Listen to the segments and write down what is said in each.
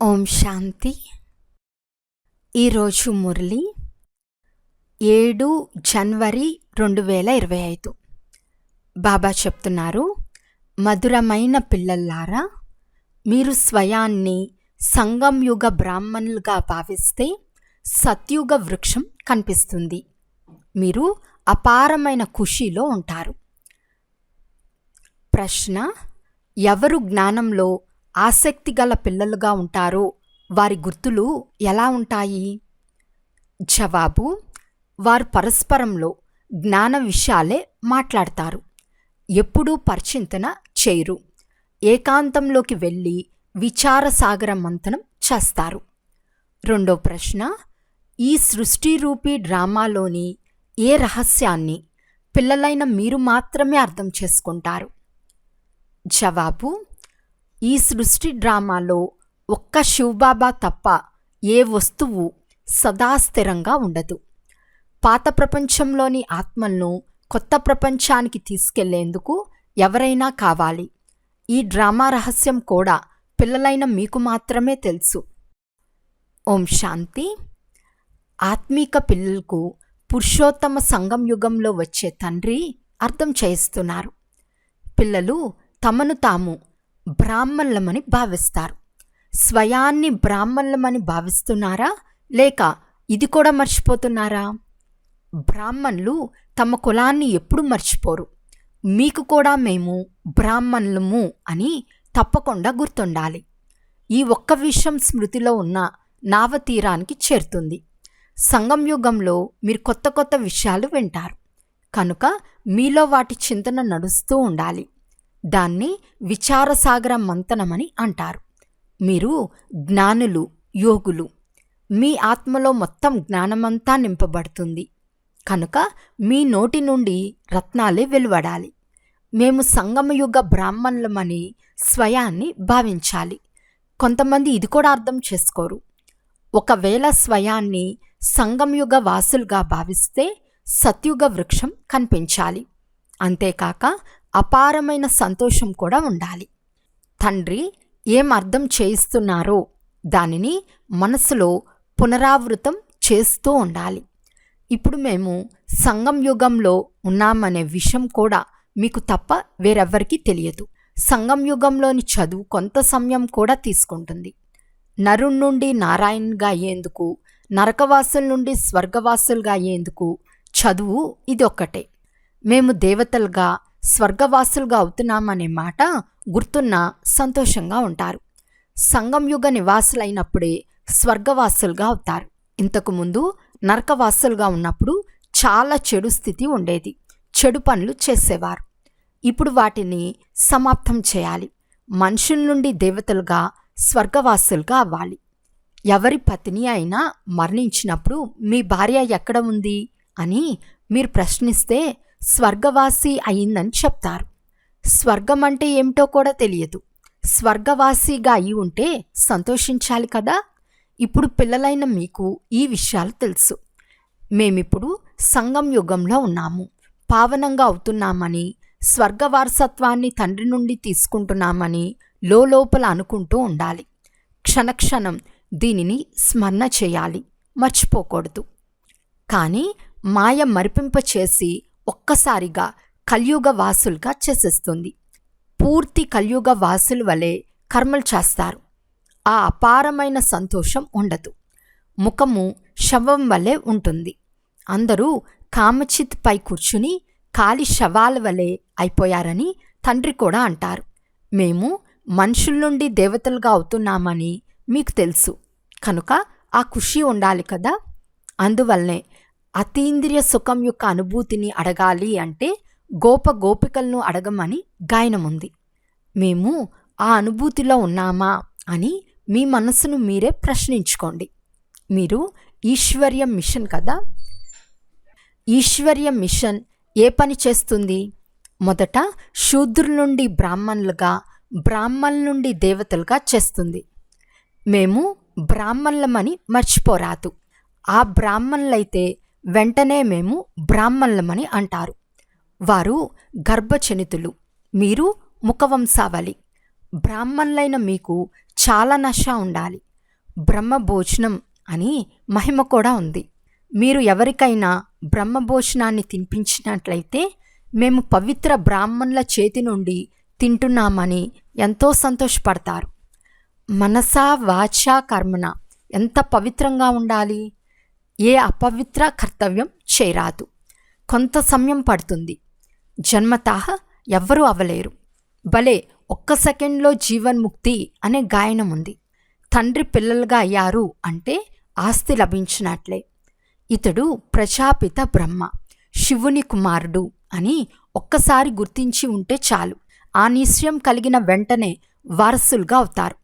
ఓం శాంతి. ఈరోజు మురళి 7 జనవరి 2025. బాబా చెప్తున్నారు, మధురమైన పిల్లల్లారా, మీరు స్వయాన్ని సంగంయుగ బ్రాహ్మణులుగా భావిస్తే సత్యుగ వృక్షం కనిపిస్తుంది. మీరు అపారమైన ఖుషీలో ఉంటారు. ప్రశ్న: ఎవరు జ్ఞానంలో ఆసక్తి గల పిల్లలుగా ఉంటారో వారి గుర్తులు ఎలా ఉంటాయి? జవాబు: వారు పరస్పరంలో జ్ఞాన విషయాలే మాట్లాడతారు. ఎప్పుడూ పరిచింతన చేయరు. ఏకాంతంలోకి వెళ్ళి విచారసాగర మంథనం చేస్తారు. రెండో ప్రశ్న: ఈ సృష్టి రూపీ డ్రామాలోని ఏ రహస్యాన్ని పిల్లలైన మీరు మాత్రమే అర్థం చేసుకుంటారు? జవాబు: ఈ సృష్టి డ్రామాలో ఒక్క శివబాబా తప్ప ఏ వస్తువు సదా స్థిరంగా ఉండదు. పాత ప్రపంచంలోని ఆత్మలను కొత్త ప్రపంచానికి తీసుకెళ్లేందుకు ఎవరైనా కావాలి. ఈ డ్రామా రహస్యం కూడా పిల్లలైన మీకు మాత్రమే తెలుసు. ఓం శాంతి. ఆత్మీక పిల్లలకు పురుషోత్తమ సంగం యుగంలో వచ్చే తండ్రి అర్థం చేయిస్తున్నారు. పిల్లలు తమను తాము బ్రాహ్మణులమని భావిస్తారు. స్వయాన్ని బ్రాహ్మణులమని భావిస్తున్నారా, లేక ఇది కూడా మర్చిపోతున్నారా? బ్రాహ్మణులు తమ కులాన్ని ఎప్పుడు మర్చిపోరు. మీకు కూడా మేము బ్రాహ్మణులము అని తప్పకుండా గుర్తుండాలి. ఈ ఒక్క విషయం స్మృతిలో ఉన్న నావతీరానికి చేరుతుంది. సంగం యుగంలో మీరు కొత్త కొత్త విషయాలు వింటారు కనుక మీలో వాటి చింతన నడుస్తూ ఉండాలి. దాన్ని విచారసాగర మంథనమని అంటారు. మీరు జ్ఞానులు, యోగులు. మీ ఆత్మలో మొత్తం జ్ఞానమంతా నింపబడుతుంది కనుక మీ నోటి నుండి రత్నాలే వెలువడాలి. మేము సంగమయుగ బ్రాహ్మణులమని స్వయాన్ని భావించాలి. కొంతమంది ఇది కూడా అర్థం చేసుకోరు. ఒకవేళ స్వయాన్ని సంగంయుగ వాసులుగా భావిస్తే సత్యుగ వృక్షం కనిపించాలి. అంతేకాక అపారమైన సంతోషం కూడా ఉండాలి. తండ్రి ఏం అర్థం చేయిస్తున్నారో దానిని మనసులో పునరావృతం చేస్తూ ఉండాలి. ఇప్పుడు మేము సంగం యుగంలో ఉన్నామనే విషయం కూడా మీకు తప్ప వేరెవ్వరికీ తెలియదు. సంగం యుగంలోని చదువు కొంత సమయం కూడా తీసుకుంటుంది. నరుడి నుండి నారాయణుగా అయ్యేందుకు, నరకవాసుల నుండి స్వర్గవాసులుగా అయ్యేందుకు చదువు ఇది ఒక్కటే. మేము దేవతలుగా, స్వర్గవాసులుగా అవుతున్నామనే మాట గుర్తున్న సంతోషంగా ఉంటారు. సంగంయుగ నివాసులైనప్పుడే స్వర్గవాసులుగా అవుతారు. ఇంతకుముందు నరకవాసులుగా ఉన్నప్పుడు చాలా చెడు స్థితి ఉండేది. చెడు పనులు చేసేవారు. ఇప్పుడు వాటిని సమాప్తం చేయాలి. మనుషుల నుండి దేవతలుగా, స్వర్గవాసులుగా అవ్వాలి. ఎవరి పత్ని అయినా మరణించినప్పుడు మీ భార్య ఎక్కడ ఉంది అని మీరు ప్రశ్నిస్తే స్వర్గవాసి అయిందని చెప్తారు. స్వర్గం అంటే ఏమిటో కూడా తెలియదు. స్వర్గవాసిగా అయి ఉంటే సంతోషించాలి కదా. ఇప్పుడు పిల్లలైన మీకు ఈ విషయాలు తెలుసు. మేమిప్పుడు సంగం యుగంలో ఉన్నాము, పావనంగా అవుతున్నామని, స్వర్గవారసత్వాన్ని తండ్రి నుండి తీసుకుంటున్నామని లోపల అనుకుంటూ ఉండాలి. క్షణక్షణం దీనిని స్మరణ చేయాలి, మర్చిపోకూడదు. కానీ మాయ మరిపింపచేసి ఒక్కసారిగా కలియుగ వాసులుగా చేసేస్తుంది. పూర్తి కలియుగ వాసుల వలె కర్మలు చేస్తారు. ఆ అపారమైన సంతోషం ఉండదు. ముఖము శవం వలె ఉంటుంది. అందరూ కామచిత్ పై కూర్చుని కాలి శవాల వలె అయిపోయారని తండ్రి కూడా అంటారు. మేము మనుషుల నుండి దేవతలుగా అవుతున్నామని మీకు తెలుసు కనుక ఆ ఖుషి ఉండాలి కదా. అందువల్లనే అతీంద్రియ సుఖం యొక్క అనుభూతిని అడగాలి అంటే గోపికలను అడగమని గాయనముంది. మేము ఆ అనుభూతిలో ఉన్నామా అని మీ మనసును మీరే ప్రశ్నించుకోండి. మీరు ఈశ్వర్య మిషన్ కదా. ఈశ్వర్య మిషన్ ఏ పని చేస్తుంది? మొదట శూద్రుల నుండి బ్రాహ్మణులుగా, బ్రాహ్మణుల నుండి దేవతలుగా చేస్తుంది. మేము బ్రాహ్మణులమని మర్చిపోరాదు. ఆ బ్రాహ్మణులైతే వెంటనే మేము బ్రాహ్మణులమని అంటారు. వారు గర్భచనితులు, మీరు ముఖవంశావళి. బ్రాహ్మణులైన మీకు చాలా నష ఉండాలి. బ్రహ్మభోజనం అని మహిమ కూడా ఉంది. మీరు ఎవరికైనా బ్రహ్మభోజనాన్ని తినిపించినట్లయితే మేము పవిత్ర బ్రాహ్మణుల చేతి నుండి తింటున్నామని ఎంతో సంతోషపడతారు. మనసా వాచా కర్మణ ఎంత పవిత్రంగా ఉండాలి. ఏ అపవిత్ర కర్తవ్యం చేయరాదు. కొంత సమయం పడుతుంది. జన్మతః ఎవ్వరూ అవ్వలేరు. భలే ఒక్క సెకండ్లో జీవన్ముక్తి అనే గాయనం ఉంది. తండ్రి పిల్లలుగా అయ్యారు అంటే ఆస్తి లభించినట్లే. ఇతడు ప్రజాపిత బ్రహ్మ, శివుని కుమారుడు అని ఒక్కసారి గుర్తించి ఉంటే చాలు. ఆ నిశ్చయం కలిగిన వెంటనే వారసులుగా అవుతారు.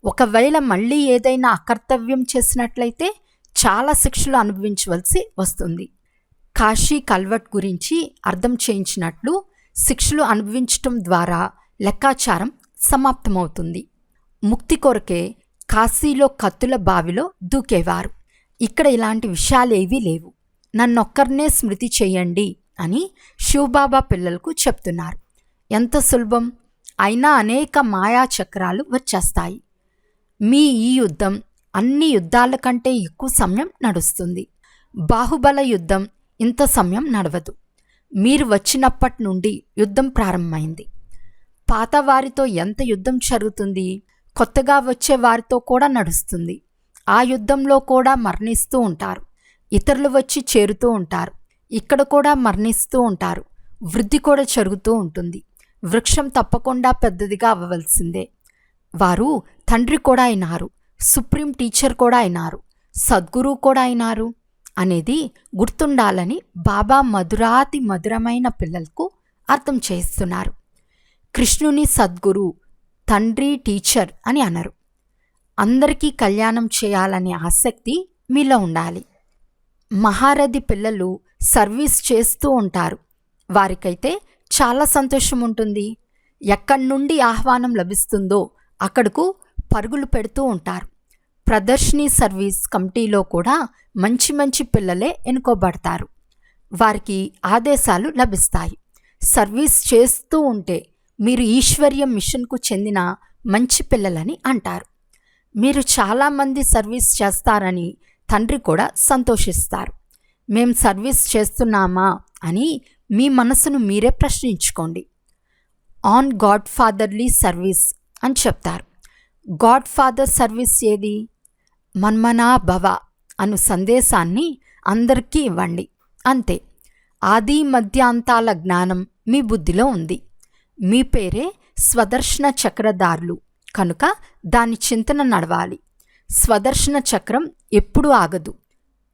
ఒకవేళ మళ్ళీ ఏదైనా అకర్తవ్యం చేసినట్లయితే చాలా శిక్షలు అనుభవించవలసి వస్తుంది. కాశీ కల్వట్ గురించి అర్థం చేయించినట్లు శిక్షలు అనుభవించటం ద్వారా లెక్కాచారం సమాప్తమవుతుంది. ముక్తి కొరకే కాశీలో కత్తుల బావిలో దూకేవారు. ఇక్కడ ఇలాంటి విషయాలేవీ లేవు. నన్నొక్కరినే స్మృతి చేయండి అని శివబాబా పిల్లలకు చెప్తున్నారు. ఎంత సులభం. అయినా అనేక మాయా చక్రాలు వచ్చేస్తాయి. మీ ఈ యుద్ధం అన్ని యుద్ధాల కంటే ఎక్కువ సమయం నడుస్తుంది. బాహుబల యుద్ధం ఇంత సమయం నడవదు. మీరు వచ్చినప్పటి నుండి యుద్ధం ప్రారంభమైంది. పాతవారితో ఎంత యుద్ధం జరుగుతుంది, కొత్తగా వచ్చే వారితో కూడా నడుస్తుంది. ఆ యుద్ధంలో కూడా మరణిస్తూ ఉంటారు. ఇతరులు వచ్చి చేరుతూ ఉంటారు. ఇక్కడ కూడా మరణిస్తూ ఉంటారు. వృద్ధి కూడా జరుగుతూ ఉంటుంది. వృక్షం తప్పకుండా పెద్దదిగా అవ్వవలసిందే. వారు తండ్రి కూడా అయినారు, సుప్రీం టీచర్ కూడా అయినారు, సద్గురు కూడా అయినారు అనేది గుర్తుండాలని బాబా మధురాతి మధురమైన పిల్లలకు అర్థం చేస్తున్నారు. కృష్ణుని సద్గురు, తండ్రి, టీచర్ అని అనరు. అందరికీ కళ్యాణం చేయాలనే ఆసక్తి మీలో ఉండాలి. మహారథి పిల్లలు సర్వీస్ చేస్తూ ఉంటారు. వారికైతే చాలా సంతోషం ఉంటుంది. ఎక్కడి నుండి ఆహ్వానం లభిస్తుందో అక్కడకు పరుగులు పెడుతూ ఉంటారు. ప్రదర్శిని సర్వీస్ కమిటీలో కూడా మంచి మంచి పిల్లలే ఎన్నుకోబడతారు. వారికి ఆదేశాలు లభిస్తాయి. సర్వీస్ చేస్తూ ఉంటే మీరు ఈశ్వర్య మిషన్కు చెందిన మంచి పిల్లలని అంటారు. మీరు చాలామంది సర్వీస్ చేస్తారని తండ్రి కూడా సంతోషిస్తారు. మేం సర్వీస్ చేస్తున్నామా అని మీ మనసును మీరే ప్రశ్నించుకోండి. ఆన్ గాడ్ ఫాదర్లీ సర్వీస్ అని చెప్తారు. గాడ్ ఫాదర్ సర్వీస్ ఏది? మన్మనా భవ అను సందేశాన్ని అందరికీ ఇవ్వండి. అంతే. ఆది మధ్యాంతాల జ్ఞానం మీ బుద్ధిలో ఉంది. మీ పేరే స్వదర్శన చక్రధారులు కనుక దాని చింతన నడవాలి. స్వదర్శన చక్రం ఎప్పుడూ ఆగదు.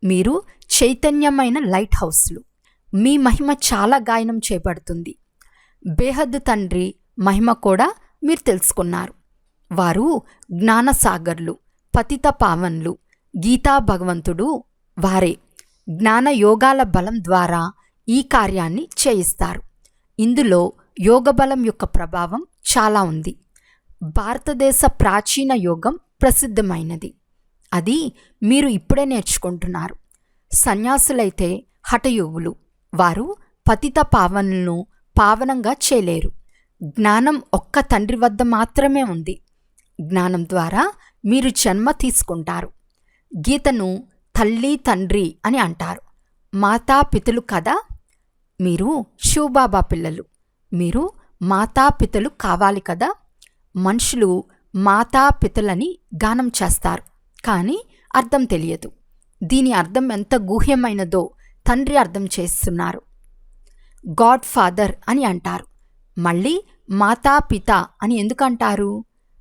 మీరు చైతన్యమైన లైట్ హౌస్లు. మీ మహిమ చాలా గాయనం చేయబడుతుంది. బేహద్ తండ్రి మహిమ కూడా మీరు తెలుసుకున్నారు. వారు జ్ఞానసాగర్లు, పతిత పావన్లు. గీతా భగవంతుడు వారే. జ్ఞాన యోగాల బలం ద్వారా ఈ కార్యాన్ని చేయిస్తారు. ఇందులో యోగబలం యొక్క ప్రభావం చాలా ఉంది. భారతదేశ ప్రాచీన యోగం ప్రసిద్ధమైనది. అది మీరు ఇప్పుడే నేర్చుకుంటున్నారు. సన్యాసులైతే హఠయోగులు. వారు పతిత పావనులను పావనంగా చేయలేరు. జ్ఞానం ఒక్క తండ్రి వద్ద మాత్రమే ఉంది. జ్ఞానం ద్వారా మీరు జన్మ తీసుకుంటారు. గీతను తల్లి తండ్రి అని అంటారు. మాతాపితలు కదా. మీరు శివబాబా పిల్లలు. మీరు మాతాపితలు కావాలి కదా. మనుషులు మాతాపితలని గానం చేస్తారు, కానీ అర్థం తెలియదు. దీని అర్థం ఎంత గూహ్యమైనదో తండ్రి అర్థం చేస్తున్నారు. గాడ్ ఫాదర్ అని అంటారు. మళ్ళీ మాతాపిత అని ఎందుకంటారు?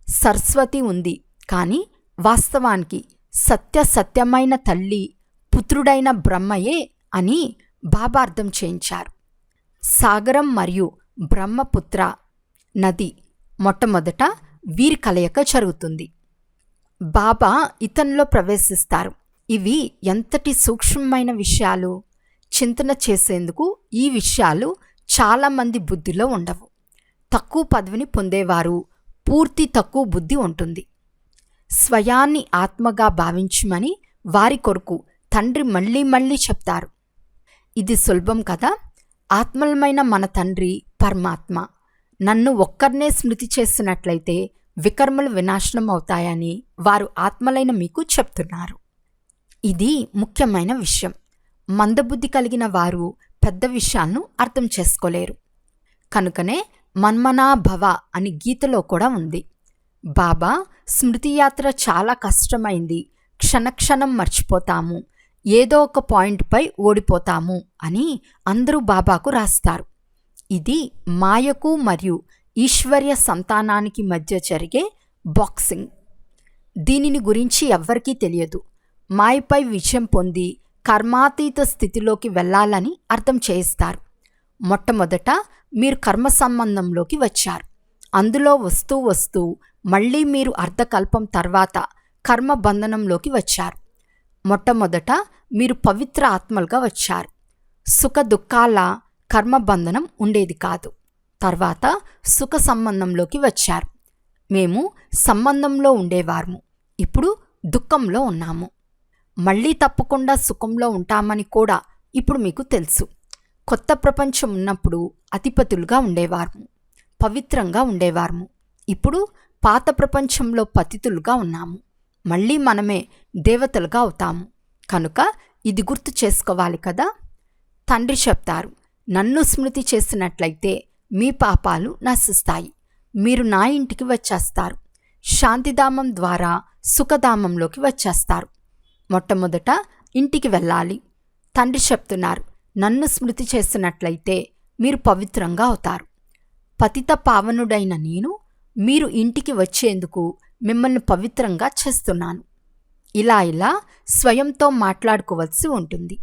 సరస్వతి ఉంది, కానీ వాస్తవానికి సత్యమైన తల్లి పుత్రుడైన బ్రహ్మయే అని బాబా అర్థం చేయించారు. సాగరం మరియు బ్రహ్మపుత్ర నది మొట్టమొదట వీరి కలయిక జరుగుతుంది. బాబా ఇతనిలో ప్రవేశిస్తారు. ఇవి ఎంతటి సూక్ష్మమైన విషయాలు! చింతన చేసేందుకు ఈ విషయాలు చాలామంది బుద్ధిలో ఉండవు. తక్కువ పదవిని పొందేవారు పూర్తి తక్కువ బుద్ధి ఉంటుంది. స్వయాన్ని ఆత్మగా భావించమని వారి కొరకు తండ్రి మళ్ళీ మళ్ళీ చెప్తారు. ఇది సులభం కదా. ఆత్మలమైన మన తండ్రి పరమాత్మ. నన్ను ఒక్కరినే స్మృతి చేసినట్లయితే వికర్మలు వినాశనం అవుతాయని వారు ఆత్మలైన మీకు చెప్తున్నారు. ఇది ముఖ్యమైన విషయం. మందబుద్ధి కలిగిన వారు పెద్ద విషయాలను అర్థం చేసుకోలేరు. కనుకనే మన్మనా భవ అని గీతలో కూడా ఉంది. బాబా, స్మృతియాత్ర చాలా కష్టమైంది, క్షణక్షణం మర్చిపోతాము, ఏదో ఒక పాయింట్పై ఓడిపోతాము అని అందరూ బాబాకు రాస్తారు. ఇది మాయకు మరియు ఈశ్వర్య సంతానానికి మధ్య జరిగే బాక్సింగ్. దీనిని గురించి ఎవ్వరికీ తెలియదు. మాయపై విజయం పొంది కర్మాతీత స్థితిలోకి వెళ్ళాలని అర్థం చేయిస్తారు. మొట్టమొదట మీరు కర్మ సంబంధంలోకి వచ్చారు. అందులో వస్తూ వస్తూ మళ్ళీ మీరు అర్ధకల్పం తర్వాత కర్మ బంధనంలోకి వచ్చారు. మొట్టమొదట మీరు పవిత్ర ఆత్మలుగా వచ్చారు. సుఖ దుఃఖాల కర్మబంధనం ఉండేది కాదు. తర్వాత సుఖ సంబంధంలోకి వచ్చారు. మేము సంబంధంలో ఉండేవారము, ఇప్పుడు దుఃఖంలో ఉన్నాము. మళ్ళీ తప్పకుండా సుఖంలో ఉంటామని కూడా ఇప్పుడు మీకు తెలుసు. కొత్త ప్రపంచం ఉన్నప్పుడు అధిపతులుగా ఉండేవారము, పవిత్రంగా ఉండేవారము. ఇప్పుడు పాత ప్రపంచంలో పతితులుగా ఉన్నాము. మళ్ళీ మనమే దేవతలుగా అవుతాము. కనుక ఇది గుర్తు చేసుకోవాలి కదా. తండ్రి చెప్తారు, నన్ను స్మృతి చేసినట్లయితే మీ పాపాలు నశిస్తాయి, మీరు నా ఇంటికి వచ్చేస్తారు, శాంతిధామం ద్వారా సుఖధామంలోకి వచ్చేస్తారు. మొట్టమొదట ఇంటికి వెళ్ళాలి. తండ్రి చెప్తున్నారు, నన్ను స్మృతి చేసినట్లయితే మీరు పవిత్రంగా అవుతారు. పతిత పావనుడైన నేను మీరు ఇంటికి వచ్చేందుకు మిమ్మల్ని పవిత్రంగా చేస్తున్నాను. ఇలా స్వయంతో మాట్లాడుకోవాల్సి ఉంటుంది.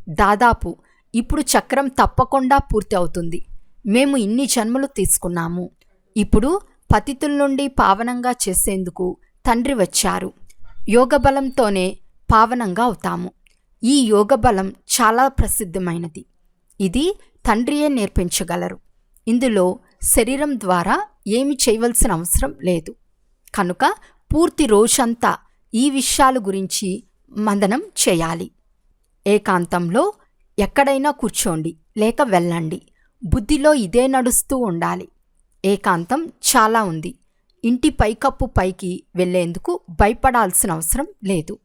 దాదాపు ఇప్పుడు చక్రం తప్పకుండా పూర్తి అవుతుంది. మేము ఇన్ని జన్మలు తీసుకున్నాము. ఇప్పుడు పతితుల నుండి పావనంగా చేసేందుకు తండ్రి వచ్చారు. యోగబలంతోనే పావనంగా అవుతాము. ఈ యోగబలం చాలా ప్రసిద్ధమైనది. ఇది తండ్రియే నేర్పించగలరు. ఇందులో శరీరం ద్వారా ఏమి చేయవలసిన అవసరం లేదు. కనుక పూర్తి రోజంతా ఈ విషయాల గురించి మందనం చేయాలి. ఏకాంతంలో ఎక్కడైనా కూర్చోండి లేక వెళ్ళండి. బుద్ధిలో ఇదే నడుస్తూ ఉండాలి. ఏకాంతం చాలా ఉంది. ఇంటి పైకప్పు పైకి వెళ్లేందుకు భయపడాల్సిన అవసరం లేదు.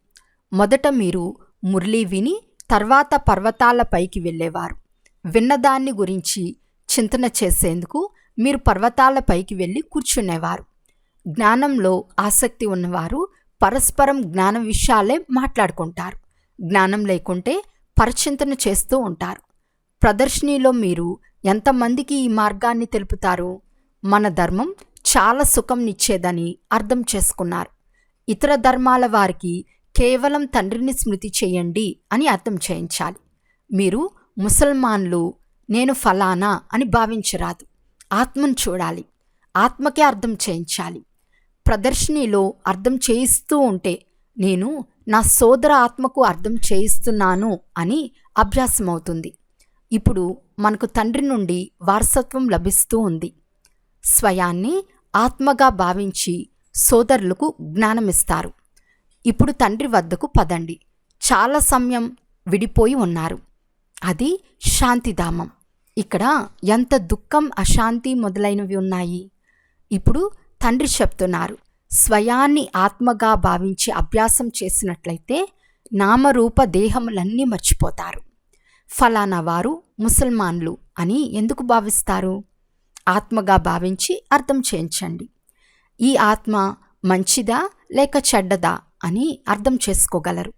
మొదట మీరు మురళి విని తర్వాత పర్వతాల పైకి వెళ్ళేవారు. విన్నదాన్ని గురించి చింతన చేసేందుకు మీరు పర్వతాల పైకి వెళ్ళి కూర్చునేవారు. జ్ఞానంలో ఆసక్తి ఉన్నవారు పరస్పరం జ్ఞాన విషయాలే మాట్లాడుకుంటారు. జ్ఞానం లేకుంటే పరచింతన చేస్తూ ఉంటారు. ప్రదర్శనలో మీరు ఎంతమందికి ఈ మార్గాన్ని తెలుపుతారు? మన ధర్మం చాలా సుఖంనిచ్చేదని అర్థం చేసుకున్నారు. ఇతర ధర్మాల వారికి కేవలం తండ్రిని స్మృతి చేయండి అని అర్థం చేయించాలి. మీరు ముసల్మాన్లు, నేను ఫలానా అని భావించరాదు. ఆత్మను చూడాలి. ఆత్మకే అర్థం చేయించాలి. ప్రదర్శనలో అర్థం చేయిస్తూ ఉంటే నేను నా సోదర ఆత్మకు అర్థం చేయిస్తున్నాను అని అభ్యాసమవుతుంది. ఇప్పుడు మనకు తండ్రి నుండి వారసత్వం లభిస్తూ ఉంది. స్వయాన్ని ఆత్మగా భావించి సోదరులకు జ్ఞానమిస్తారు. ఇప్పుడు తండ్రి వద్దకు పదండి. చాలా సమయం విడిపోయి ఉన్నారు. అది శాంతిధామం. ఇక్కడ ఎంత దుఃఖం, అశాంతి మొదలైనవి ఉన్నాయి. ఇప్పుడు తండ్రి చెప్తున్నారు, స్వయాన్ని ఆత్మగా భావించి అభ్యాసం చేసినట్లయితే నామరూప దేహములన్నీ మర్చిపోతారు. ఫలానా వారు ముసల్మాన్లు అని ఎందుకు భావిస్తారు? ఆత్మగా భావించి అర్థం చేయించండి. ఈ ఆత్మ మంచిదా లేక చెడ్డదా అని అర్థం చేసుకోగలరు.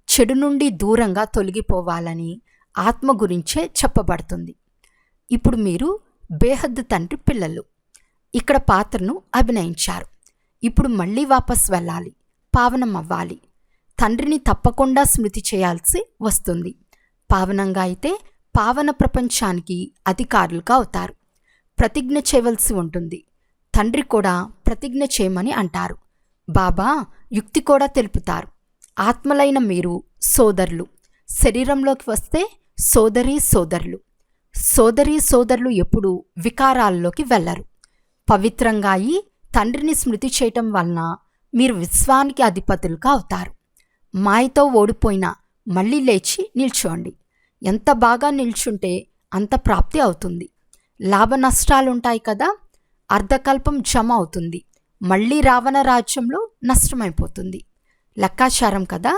చెడు నుండి దూరంగా తొలగిపోవాలని ఆత్మ గురించే చెప్పబడుతుంది. ఇప్పుడు మీరు బేహద్దు తండ్రి పిల్లలు. ఇక్కడ పాత్రను అభినయించారు. ఇప్పుడు మళ్ళీ వాపస్ వెళ్ళాలి, పావనం అవ్వాలి. తండ్రిని తప్పకుండా స్మృతి చేయాల్సి వస్తుంది. పావనంగా అయితే పావన ప్రపంచానికి అధికారులుగా అవుతారు. ప్రతిజ్ఞ చేయవలసి ఉంటుంది. తండ్రి కూడా ప్రతిజ్ఞ చేయమని అంటారు. బాబా యుక్తి కూడా తెలుపుతారు. ఆత్మలైన మీరు సోదరులు. శరీరంలోకి వస్తే సోదరీ సోదరులు. సోదరీ సోదరులు ఎప్పుడూ వికారాల్లోకి వెళ్ళరు. పవిత్రంగా అయి తండ్రిని స్మృతి చేయటం వలన మీరు విశ్వానికి అధిపతులుగా అవుతారు. మాయతో ఓడిపోయినా మళ్ళీ లేచి నిల్చోండి. ఎంత బాగా నిల్చుంటే అంత ప్రాప్తి అవుతుంది. లాభ నష్టాలుంటాయి కదా. అర్ధకల్పం జమ అవుతుంది. మళ్ళీ రావణ రాజ్యంలో నష్టమైపోతుంది. లెక్కాచారం కదా.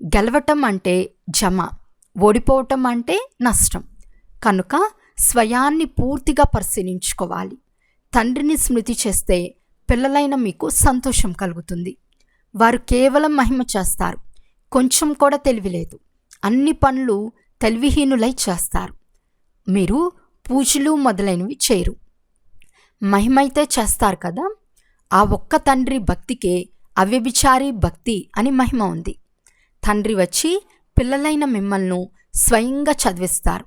గెలవటం అంటే జమ, ఓడిపోవటం అంటే నష్టం. కనుక స్వయాన్ని పూర్తిగా పరిశీలించుకోవాలి. తండ్రిని స్మృతి చేస్తే పిల్లలైన మీకు సంతోషం కలుగుతుంది. వారు కేవలం మహిమ చేస్తారు, కొంచెం కూడా తెలివిలేదు. అన్ని పనులు తెలివిహీనులై చేస్తారు. మీరు పూజలు మొదలైనవి చేయరు, మహిమైతే చేస్తారు కదా. ఆ ఒక్క తండ్రి భక్తికే అవ్యభిచారి భక్తి అని మహిమ ఉంది. తండ్రి వచ్చి పిల్లలైన మిమ్మల్ని స్వయంగా చదివిస్తారు.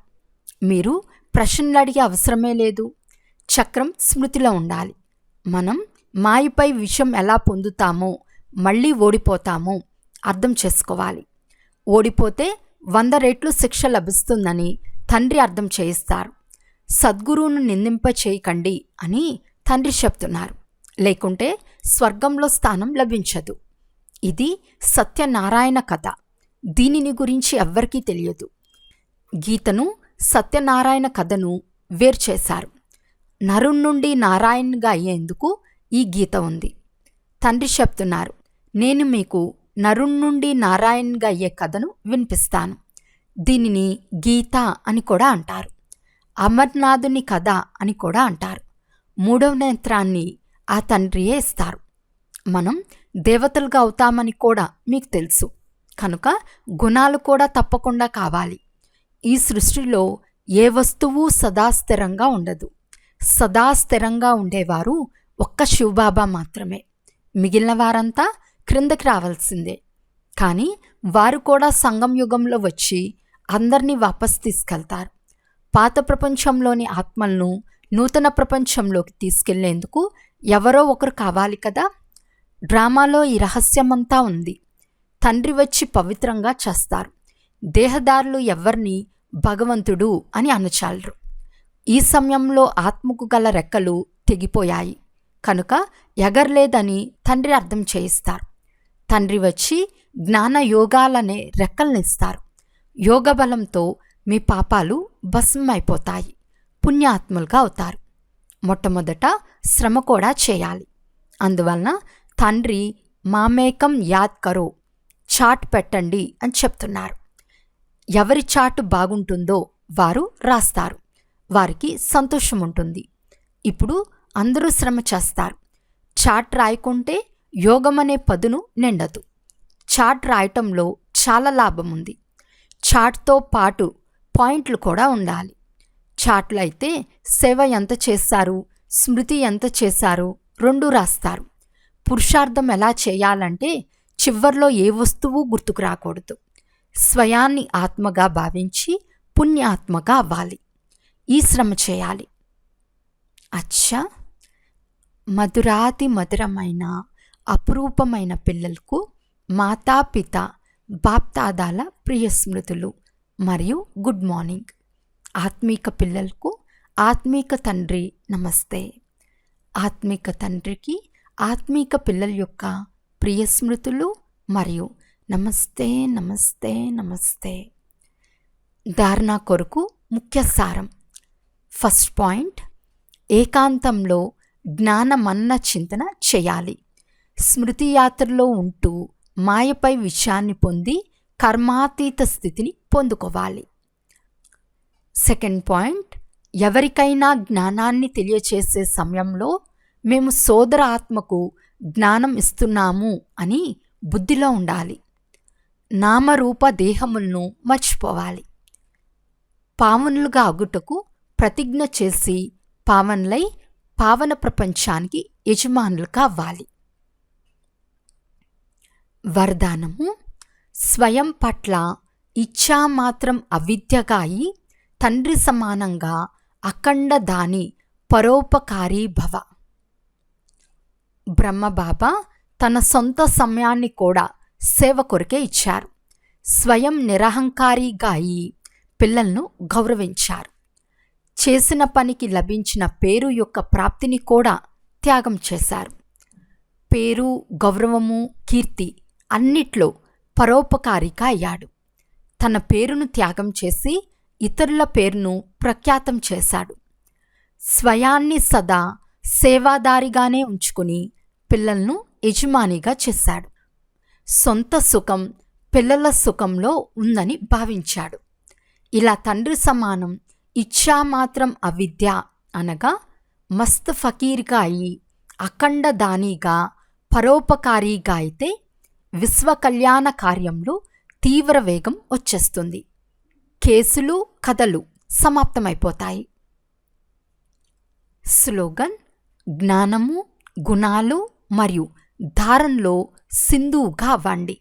మీరు ప్రశ్నలు అడిగే అవసరమే లేదు. చక్రం స్మృతిలో ఉండాలి. మనం మాయపై విషయం ఎలా పొందుతామో, మళ్ళీ ఓడిపోతామో అర్థం చేసుకోవాలి. ఓడిపోతే 100 రెట్లు శిక్ష లభిస్తుందని తండ్రి అర్థం చేయిస్తారు. సద్గురువును నిందింప చేయకండి అని తండ్రి చెప్తున్నారు. లేకుంటే స్వర్గంలో స్థానం లభించదు. ఇది సత్యనారాయణ కథ. దీనిని గురించి ఎవ్వరికీ తెలియదు. గీతను, సత్యనారాయణ కథను వేరు చేశారు. నరుణ్ నుండి నారాయణ్గా అయ్యేందుకు ఈ గీత ఉంది. తండ్రి చెప్తున్నారు, నేను మీకు నరుణ్ నుండి నారాయణ్గా అయ్యే కథను వినిపిస్తాను. దీనిని గీత అని కూడా అంటారు. అమర్నాథుని కథ అని కూడా అంటారు. 3వ నేత్రాన్ని ఆ తండ్రియే ఇస్తారు. మనం దేవతలుగా అవుతామని కూడా మీకు తెలుసు. కనుక గుణాలు కూడా తప్పకుండా కావాలి. ఈ సృష్టిలో ఏ వస్తువు సదా స్థిరంగా ఉండదు. సదా స్థిరంగా ఉండేవారు ఒక్క శివబాబా మాత్రమే. మిగిలిన వారంతా క్రిందకి రావాల్సిందే. కానీ వారు కూడా సంగం యుగంలో వచ్చి అందరినీ వాపస్ తీసుకెళ్తారు. పాత ప్రపంచంలోని ఆత్మలను నూతన ప్రపంచంలోకి తీసుకెళ్లేందుకు ఎవరో ఒకరు కావాలి కదా. డ్రామాలో ఈ రహస్యమంతా ఉంది. తండ్రి వచ్చి పవిత్రంగా చేస్తారు. దేహదారులు ఎవ్వరిని భగవంతుడు అని అనచాలరు. ఈ సమయంలో ఆత్మకు గల రెక్కలు తెగిపోయాయి కనుక ఎగరలేదని తండ్రి అర్థం చేయిస్తారు. తండ్రి వచ్చి జ్ఞాన యోగాలనే రెక్కలనిస్తారు. యోగ బలంతో మీ పాపాలు భస్మైపోతాయి, పుణ్యాత్ములుగా అవుతారు. మొట్టమొదట శ్రమ కూడా చేయాలి. అందువలన తండ్రి మామేకం యాద్ కరో, చాట్ పెట్టండి అని చెప్తున్నారు. ఎవరి చాటు బాగుంటుందో వారు రాస్తారు, వారికి సంతోషం ఉంటుంది. ఇప్పుడు అందరూ శ్రమ చేస్తారు. చాట్ రాయకుంటే యోగం అనే పదును నిండదు. చాట్ రాయటంలో చాలా లాభం ఉంది. చాట్తో పాటు పాయింట్లు కూడా ఉండాలి. చాట్లు అయితే సేవ ఎంత చేశారు, స్మృతి ఎంత చేశారు రెండూ రాస్తారు. పురుషార్థం ఎలా చేయాలంటే చివర్లో ఏ వస్తువు గుర్తుకు రాకూడదు. స్వయాన్ని ఆత్మగా భావించి పుణ్యాత్మగా అవ్వాలి. ఈ శ్రమ చేయాలి. అచ్చా, మధురాతి మధురమైన అపురూపమైన పిల్లలకు మాతాపిత బాప్దాదాల ప్రియ స్మృతులు మరియు గుడ్ మార్నింగ్. ఆత్మీక పిల్లలకు ఆత్మీక తండ్రి నమస్తే. ఆత్మీక తండ్రికి ఆత్మీక పిల్లల యొక్క ప్రియ స్మృతులు మరియు నమస్తే నమస్తే నమస్తే. ధారణ కొరకు ముఖ్య సారం. ఫస్ట్ పాయింట్, ఏకాంతంలో జ్ఞానమన్న చింతన చేయాలి. స్మృతి యాత్రలో ఉంటూ మాయపై విషయాన్ని పొంది కర్మాతీత స్థితిని పొందుకోవాలి. సెకండ్ పాయింట్, ఎవరికైనా జ్ఞానాన్ని తెలియచేసే సమయంలో మేము సోదర ఆత్మకు జ్ఞానం ఇస్తున్నాము అని బుద్ధిలో ఉండాలి. నామరూప దేహములను మర్చిపోవాలి. పావనులుగా అగుటకు ప్రతిజ్ఞ చేసి పావనులై పావన ప్రపంచానికి యజమానులుగా అవ్వాలి. వరదానము: స్వయం పట్ల ఇచ్ఛామాత్రం అవిద్యగా అయి తండ్రి సమానంగా అఖండ దాని పరోపకారీ భవ. బ్రహ్మబాబా తన సొంత సమయాన్ని కూడా సేవ కొరకే ఇచ్చారు. స్వయం నిరహంకారిగా అయి పిల్లలను గౌరవించారు. చేసిన పనికి లభించిన పేరు యొక్క ప్రాప్తిని కూడా త్యాగం చేశారు. పేరు, గౌరవము, కీర్తి అన్నిట్లో పరోపకారిగా అయ్యాడు. తన పేరును త్యాగం చేసి ఇతరుల పేరును ప్రఖ్యాతం చేశాడు. స్వయాన్ని సదా సేవాదారిగానే ఉంచుకుని పిల్లలను యజమానిగా చేశాడు. సొంత సుఖం పిల్లల సుఖంలో ఉందని భావించాడు. ఇలా తండ్రి సమానం ఇచ్చామాత్రం అవిద్య అనగా మస్త్ ఫకీర్గా అయి అఖండ దానిగా పరోపకారిగా అయితే విశ్వకళ్యాణ కార్యంలో తీవ్ర వేగం వచ్చేస్తుంది. కేసులు కథలు సమాప్తమైపోతాయి. స్లోగన్: జ్ఞానము, గుణాలు మరియు ధారణలో సింధువుగా అవ్వండి,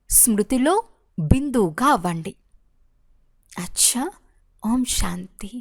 స్మృతిలో బిందువుగా అవ్వండి. అచ్చా. ఓం శాంతి.